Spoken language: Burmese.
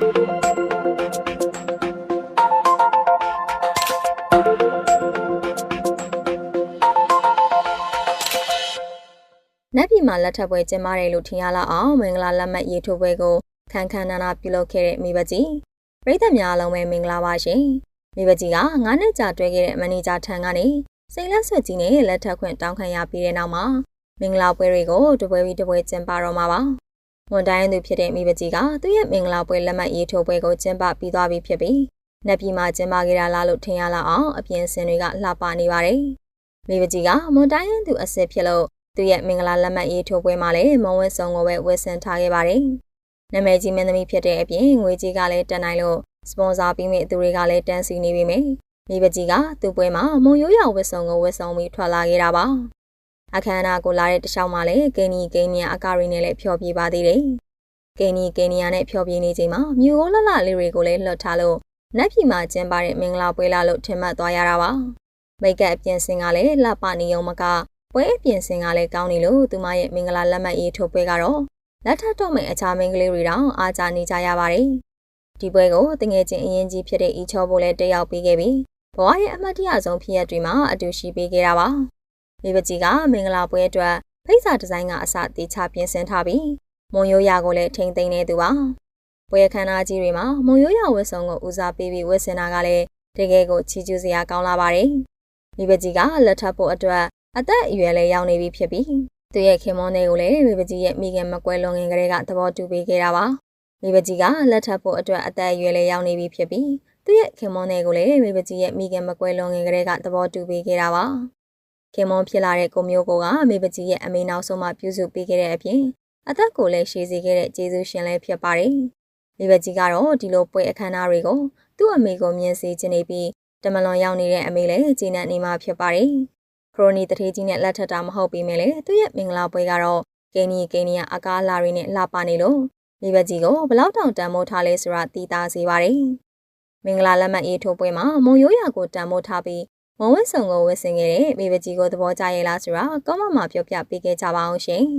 နက်ပြည်မှာလက်ထပ်ပွဲကျင်းပတယ်လို့ထင်ရလောက်အောင်မင်္ဂလာလက်မှတ်ရေးထိုးပွဲကိုခန်းခန်းနာနာပြုလုပ်ခဲ့တဲ့မိဘကြီးပရိသတ်များအလုံးပဲမင်္ဂလာပါရှင်မိဘကြီးက9နှစ်ကြာတွဲခဲ့တဲ့မန်နေဂျာထံကနေစိန်လက်ဆွတ်ကြီးနဲ့လက်ထပ်ခွင့်တောင်းခံရပြီးတဲ့နောက်မှာမင်္ဂလာပွဲတွေကိုတပွဲပြီးတပွဲကျင်းပတော့မှာပါဝန်တိုင်းသူဖြစ်တဲ့မိဘကြီးကသူ့ရဲ့မင်္ဂလာပွဲလက်မှတ်ရေးထိုးပွဲကိုကျင်းပပြီးသွားပြီဖြစ်ပြီးနက်ပြည်မှာကျင်းပခဲ့တာလားလို့ထင်ရလောက်အောင်အပြင်စင်တွေကလှပနေပါတယ်မိဘကြီးကဝန်တိုင်းသူအစ်စ်ဖြစ်လို့သူရဲ့မင်္ဂလာလက်မှတ်ရေးထိုးပွဲမှာလည်းမုံဝဲဆောင်ကိုပဲဝယ်ဆင်ထားခဲ့ပါတယ်။နာမည်ကြီးမင်းသမီးဖြစ်တဲ့အပြင်ငွေကြီးကလည်းတက်နိုင်လို့စပွန်ဆာပေးမဲ့သူတွေကလည်းတန်းစီနေပြီမယ်။မိဘကြီးကသူ့ပွဲမှာမုံရိုးရဝယ်ဆောင်ကိုဝယ်ဆောင်ပြီးထွက်လာခဲ့တာပါ။အခမ်းအနားကိုလာတဲ့တခြားမှာလည်းကင်းနီအကာရီနဲ့လည်းဖျော်ပြပါသေးတယ်။ကင်းနီနဲ့ဖျော်ပြနေချိန်မှာမြို့ဟိုးလှလေးတွေကိုလည်းလွှတ်ထားလို့နက်ပြည်မှာကျင်းပတဲ့မင်္ဂလာပွဲလာလို့ထင်မှတ်သွားရတာပါ။မိတ်ကပ်အပြင်စင်ကလည်းလှပနေုံမကပွဲအပြင်စင်ကလည်းကောင်းနေလို့သူမရဲ့မင်္ဂလာလက်မှတ်ရေးထိုးပွဲကတော့လက်ထပ်တော့မယ့်အခြားမင်္ဂလေးတွေတောင်အားကြနေကြရပါတယ်။ဒီပွဲကိုတငယ်ချင်းအရင်ကြီးဖြစ်တဲ့ဤချောဖို့လည်းတက်ရောက်ပြီးခဲ့ပြီးဘဝရဲ့အမှတ်တရဆုံးဖြစ်ရပ်တွေမှာအတူရှိပေးခဲ့တာပါ။မိဘကြီးကမင်္ဂလာပွဲအတွက်ဖိတ်စာဒီဇိုင်းကအစတေချပြင်ဆင်ထားပြီးမွန်ရိုးရာကိုလည်းထိမ့်သိမ်းနေသူပါ။ပွဲအခမ်းအနားကြီးတွေမှာမွန်ရိုးရာဝတ်စုံကိုဦးစားပေးပြီးဝတ်ဆင်တာကလည်းတကယ်ကိုချီးကျူးစရာကောင်းလာပါတယ်။မိဘကြီးကလက်ထပ်ဖို့အတွက်အသက်အရွယ်လည်းရောက်နေပြီဖြစ်ပြီးသူရဲ့ခင်မွန်းတွေကိုလည်းမိဘကြီးရဲ့မိခင်မကွဲလွန်ခင်ကလေးကသဘောတူပေးခဲ့တာပါမိဘကြီးကလက်ထပ်ဖို့အတွက်အသက်အရွယ်လည်းရောက်နေပြီဖြစ်ပြီးသူရဲ့ခင်မွန်းတွေကိုလည်းမိဘကြီးရဲ့မိခင်မကွဲလွန်ခင်ကလေးကသဘောတူပေးခဲ့တာပါခင်မွန်းဖြစ်လာတဲ့ကိုမျိုးကိုကမိဘကြီးရဲ့အမေနောက်ဆုံးမှပြုစုပေးခဲ့တဲ့အပြင်အသက်ကိုလည်းရှည်စေခဲ့တဲ့ကျေးဇူးရှင်လည်းဖြစ်ပါတယ်မိဘကြီးကတော့ဒီလိုပွဲအခမ်းအနားတွေကိုသူ့အမေကိုမြင်စေချင်နေပြီးတမလွန်ရောက်နေတဲ့အမေလည်းကျေနပ်နေမှဖြစ်ပါတယ်ခရိုနီတထေးကြီးနဲ့လက်ထပ်တာမဟုတ်ပေမဲ့လေသူ့ရဲ့မင်္ဂလာပွဲကတော့ကင်းနီအကားလာရီနဲ့လှပနေလို့မိဘကြီးကိုဘလောက်တောင်တန်မိုးထားလဲဆိုတာသိသားစေပါတယ်။မင်္ဂလာလက်မှတ်ရေးထိုးပွဲမှာမုံရိုးရာကိုတန်မိုးထားပြီးမုံဝတ်ဆောင်ကိုဝတ်ဆင်ခဲ့တဲ့မိဘကြီးကိုသဘောကျရဲ့လားဆိုတာကောမန့်မှာပြောပြပေးခဲ့ကြပါအောင်ရှင်။